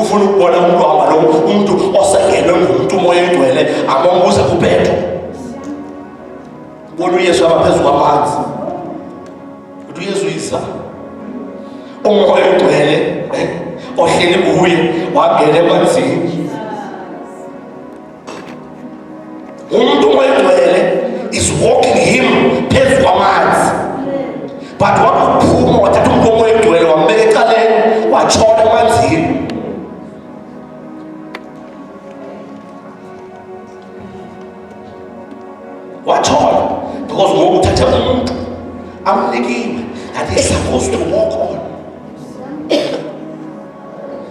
ufuna ukubona umuntu wahamba lo umuntu osengelwe ngumuntu umoya engcwele amambuza kuPetro. Ubona uYesu abaphezulu kwamanzi. Uthi uYesu uyisa umoya engcwele ohleli kuye wangena emanzini. Umuntu umoya engcwele is walking him phezulu kwamanzi. But wakuphuma wathatha umuntu umoya engcwele wambeka ecaleni watshona emanzini. Watshona because ngoku uthathe umuntu amnikiwe that he's supposed to walk on.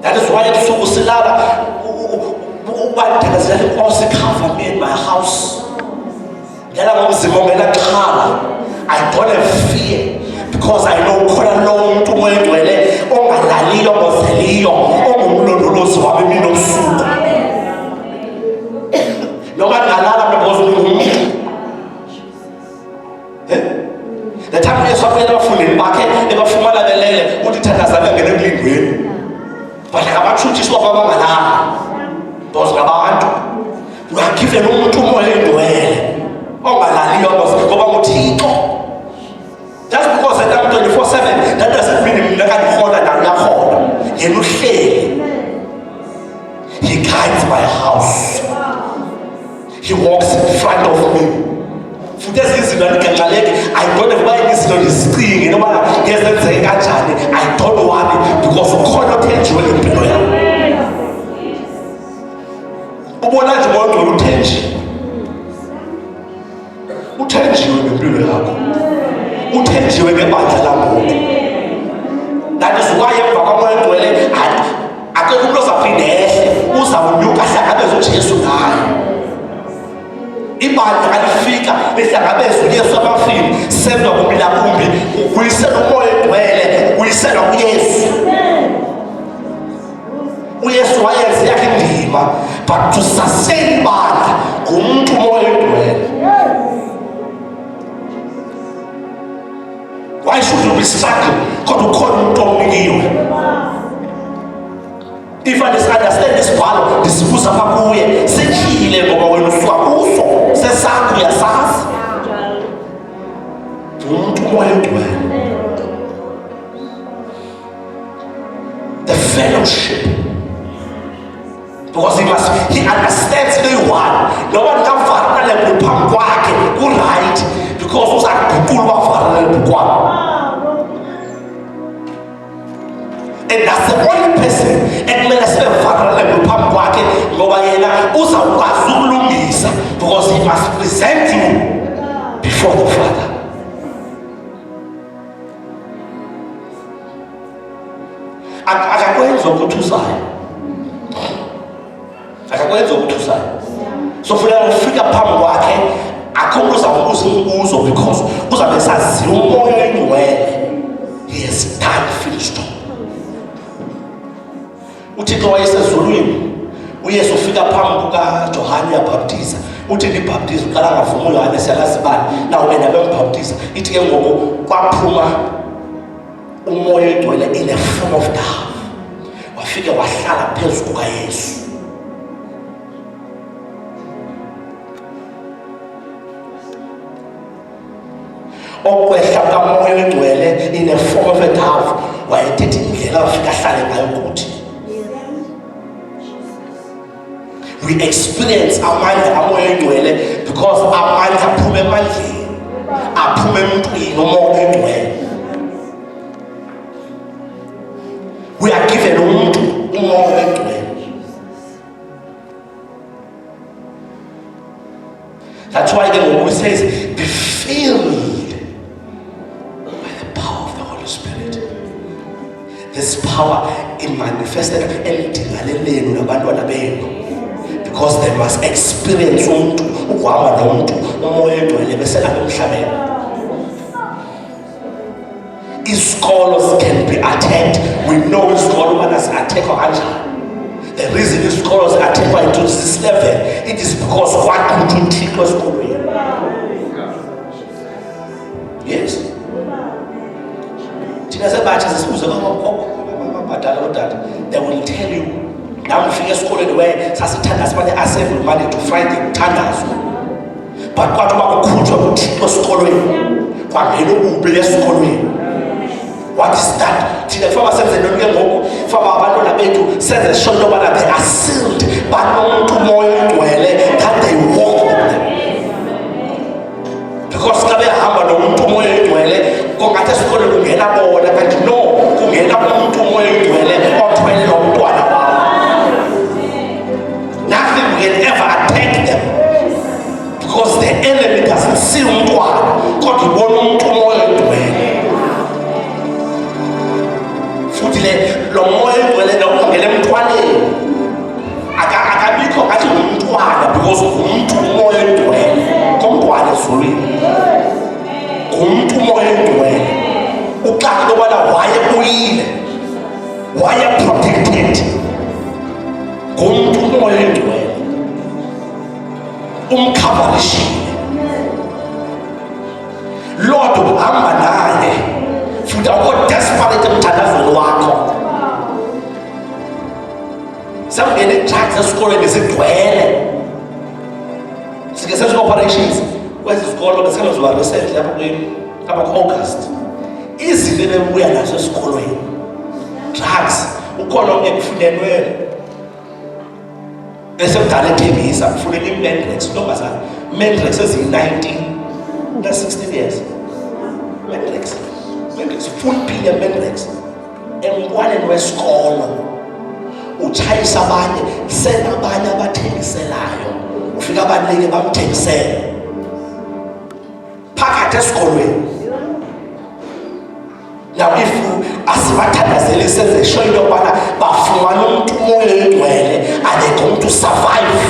That is why ebusuku silala ubandekazela inkosi cover me in my house. Ngela ngomzimba ongenaxhala. I don't have fear because I know khona lo muntu umoya engcwele ongalaliyo ngozeliyo ongumlondolozi wami mina obusuku. Noma ngalala because ungumuntu. The time uYesu afuyela abafundini bakhe ebafumana belele uthi thandazana ngene emlindweni. Badla ngabathuthiswa kwabangalala. Because ngabantu we are given umuntu umoya engcwele ongalaliyo ngoba nguThixo. Just because I'm 24/7 that doesn't mean mina kandihola nalo yakhona. Yena uhleli. He guides my house. He walks in front of me. Futhi izinto ndikanxaleke I don't know why izinto ndizicinge noma ngezenzeke kanjani. I don't know why because ukhona othenjiwe ngempilo yami. Ubona nje umuntu uthenjiwe. Uthenjiwe ngempilo yakho. Uthenjiwe ngebandla lakho. That is why emva kwamoya engcwele akekho umuntu ozaphinde ehle uzawunyuka ahlangabeze uJesu naye. Ibandla alifika behlangabeze uYesu abafini senza kumila kumbi ukuyisela umoya engcwele ukuyisela uYesu. uYesu wayenza yakhe indima but to sustain ibandla ngumuntu umoya engcwele. Why should you be struggling? Because you call umuntu omnikiwe. If I understand this bhalo ndisibuza kuye sekhile ngoba wena usuka kuso sesakho uyasazi. Umuntu umoya engcwele. The fellowship. Because he understands everyone. No one can farana lephambi kwakhe ku-right because uzaguqula bafarana lephambi kwakhe. And that's the only person ekumele sibefarana lephambi kwakhe ngoba yena uzawukwazi ukulungisa because he must present you before the Father. Akakwenza okuthusayo. Akakwenza okuthusayo. So funeka ufika phambi kwakhe akho umuntu uzambuza umbuzo because uzabe saziwa umoya engcwele. He has done finished. uThixo wayesezulwini uYesu ufika phambi kukaJohane uyabhaptiza uthi ngibhaptiza uqala ngavuma uYohane siyalazibani nawe wena bembhaptiza ithi ke ngoku kwaphuma umoya engcwele in a form of dove wafika wahlala phezu kukaYesu. Okwehla kamoya engcwele in a form of a dove wayethetha indlela afika ahlale ngayo kuthi. We experience amandla amoya engcwele because amandla aphuma emandleni aphuma emuntwini umoya engcwele. We are given umuntu umoya engcwele. That's why the Bible says be filled by the power of the Holy Spirit. This power in manifested elidingaleleni nabantwana benu because they must experience umuntu ukuhamba nomuntu umoya engcwele beselapha emhlabeni. Isikolo can be attacked. We know isikolo must attack kanjani. The reason isikolo attack into this level it is because what uThixo esikolweni. Yes. Thina sebatsha sisibuze abadala odade they will tell you Now we figure school anyway, sasithandaza manje assemble money to find umthandazo. But kwathi bakukhutshwa kuthixo esikolweni, kwangena ububi esikolweni. What is that? Thina kufanele senze into ke ngoku, kufanele abantwana bethu senze sure into yobana they are sealed banomntu uMoya Oyingcwele that they walk with them. Because xa behamba nomntu uMoya Oyingcwele kongathi esikolweni kungena bona, but no, kungena umntu uMoya Oyingcwele othwele lo mntwana wabo. Nothing will ever attack them because the enemy doesn't see umntwana kodwa ibona umntu uMoya Oyingcwele. Futhi lo Moya Oyingcwele ongena emntwaneni akabikho ngathi ngumntwana because umntu uMoya Oyingcwele komntwana ezulwini, ngumntu uMoya Oyingcwele. Uxaka into yobana wayebuyile, wayeprotected ngumntu uMoya Oyingcwele, umkhavarishile. Lord uhamba naye futhi awukho desperate emthandazweni wakho. Samngene drugs esikolweni zigcwele, sike senze operations kwezi zikolo besenziwa recently lapha ku-August. Izinto ebebuya nazo esikolweni drugs, ukhona omnye kufunenwe esemdala ethembisa kufuneka i-Mendrex, intombazana Mendrex eziyi-19 na-16 years. Mendrex full pill ye-Mendrex emntwaneni wesikolo, utshayisa abanye, senabanye abathengiselayo, ufika abanike bamthengisele phakathi esikolweni. Now if asibathandazeli senze sure into yobana bafumana umntu uMoya Oyingcwele and they're going to survive.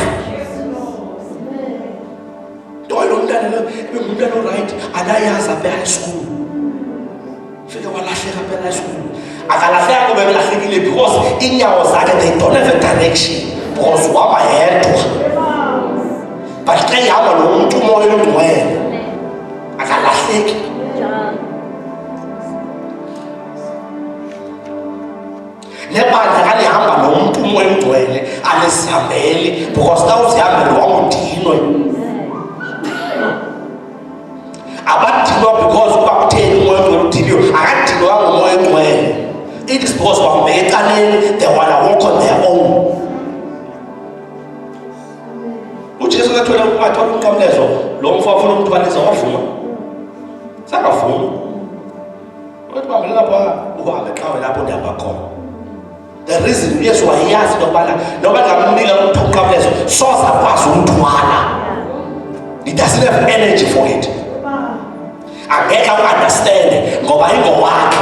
Ntoyilo umntana lo ngumntana oright anayazi apha high school, fika walahleka apha high school. Akalahleka ngoba belahlekile because inyawo zakhe they don't have a direction because uhamba yedwa. But xa ihamba lo mntu uMoya Oyingcwele akalahleki. Nebandla kalihamba nomntu uMoya Oyingcwele alisihambeli because xa uzihambele wangudinwe. Abadinwa because uba kutheni uMoya Oyingcwele udiniwe, akadinwanga uMoya Oyingcwele. It is because bambeke ecaleni, they wanna walk on their own. UJesu kathola umnqamlezo, lo mfo afuna umthwalisa wavuma, sakavuma. Wathi bambele lapha uhambe xa lapho ndihamba khona. The reason uYesu wayazi into yobana noba ngamnika umntu umnqamlezo soze akwazi umthwala. He doesn't have energy for it. Angeke u-understand ngoba ingowakhe.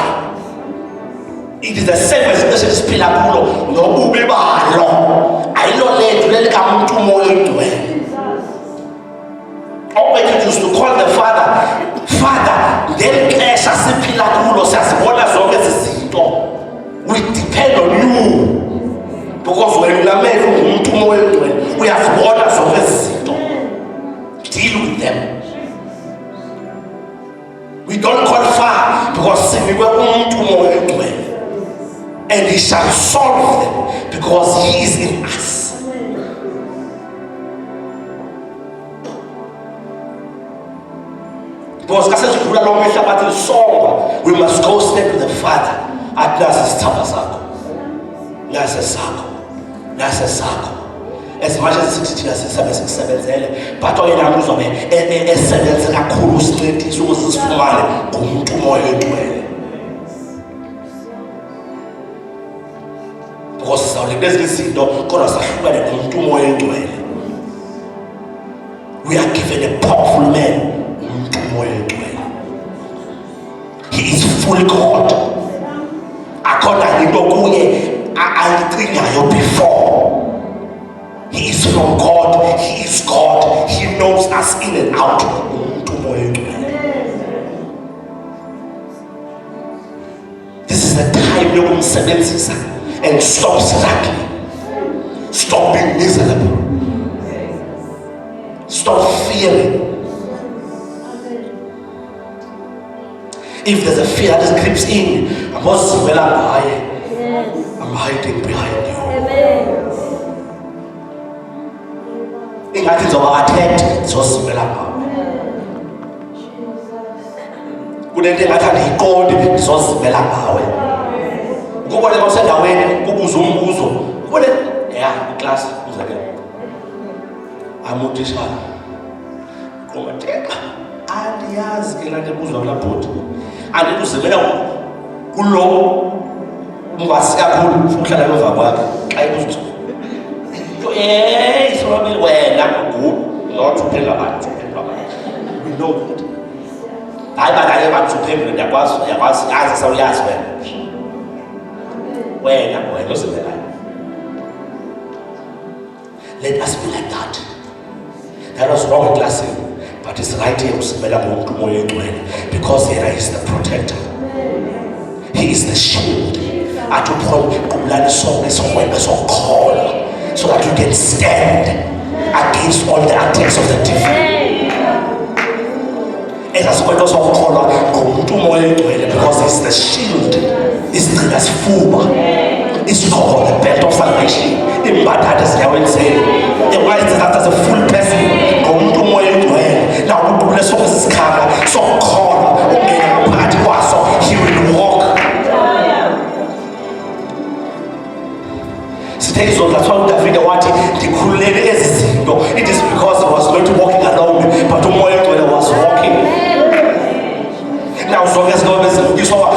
It is the same as into esiphila kulo nobubi balo. Ayilo lethu lelikamuntu uMoya Oyingcwele. Always used to call the Father, Father, ngeli xesha siphila kulo siyazibona zonke ezi zinto. We depend on you because when ulamele umuntu uMoya Oyingcwele uyazibona zonke ezi zinto. Deal with them. We don't call far because sinikwe umuntu uMoya Oyingcwele. And he shall solve them because he is in us. Because we must go straight to the Father. At as much as it's but all in our uzobe esebenze kakhulu sincedise ukuze sifumane umuntu uMoya Oyingcwele. Because sizawulibeza izinto kodwa sahlukane nomuntu uMoya Oyingcwele. We are given a powerful man, umuntu uMoya Oyingcwele. He is fully God. According to kuye ayicingayo before. He is from God. He is God. He knows us in and out. This is the time you will sebenzisa and stop struggling. Stop being miserable. Stop fearing. If there's a fear that creeps in, I must well I I'm hiding behind you. Amen. Ingathi ngizoba attacked ngizozimela ngawe. Kunento engathi andiyiqondi ngizozimela ngawe. Ukubona basendaweni kubuza umbuzo. Ubone ya class uzakela. Amutishana. Ngoba theka andiyazi ke lento ebuzwa kula bhodi. Andikuzimela kulo ungasi kakhulu uhlala emva kwakhe xa ibuzo. Hey, sorry, wena good. Not to tell about it. We know that. I want to pay for that was as so yes when listen to that. Let us be like that. That was wrong in lesson, but it's right here uMoya because here is the protector. He is the shield. At a point, so that you can stand against all the attacks of the devil. And that's why those of color uMoya because it's the shield. It's the full. It's called the belt of salvation. In bad is now insane. The wise is that as a full person. uMoya now we do less of this color. So color so he will walk. That's why David wanted the kulele ezizinto. It is because he was not walking alone, but uMoya was walking. Now so as long as you saw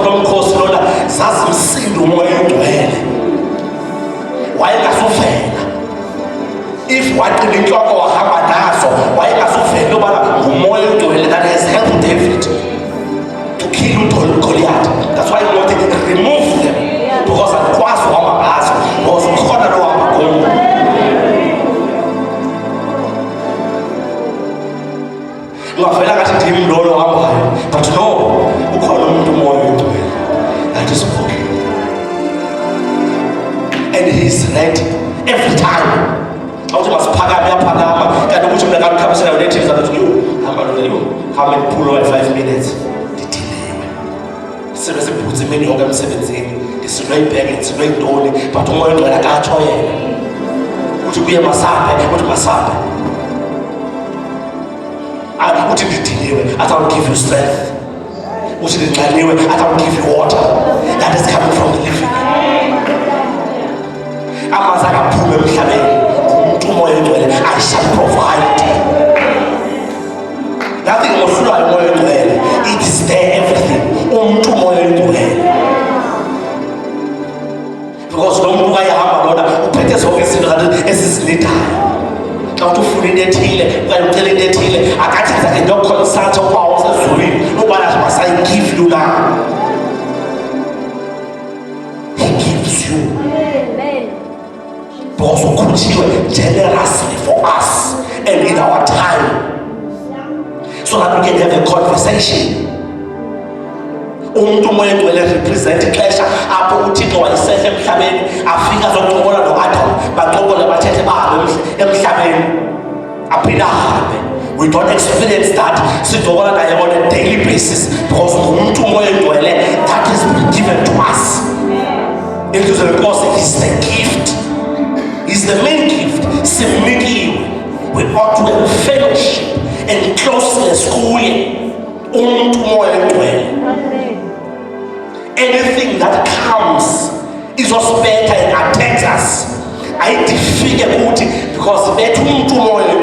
don't cause Lord zazimsindo uMoya. Why ngasufela? If what the clock or hamba naso, why ngasufela ngoba uMoya that has helped David to kill Goliath. That's why he wanted to remove them because it was but no, uMoya that is walking, and he is ready every time. How must how many pull over 5 minutes? Seriously, puts him in the 17. It's right back, it's right only, but uMoya like a choy. Would you be a massage? What massage? I would I will give you strength. Would you I will give you water that is coming from the living. I shall provide. Nothing will flow uMoya. It is there, everything. uMoya. Because no more I have a lot of better services as is later. Now to fully net healing, when telling net healing, I can't say that don't consult of powers and Zuri. Nobody must I give you now. He gives you. But also continue generously for us and in our time. So that we can have a conversation. uMoya represent pleasure. Apho uThixo wayesehle emhlabeni afika zokuqola noAdam baqobola bathethe bahambe emhlabeni aphila hambe. We don't experience that sizobola naye on a daily basis because uMoya that has been given to us. It is because it's the gift. It's the main gift. We ought to have fellowship and closeness uMoya. Anything that comes is also better and attacks us. I defeat because better uMoya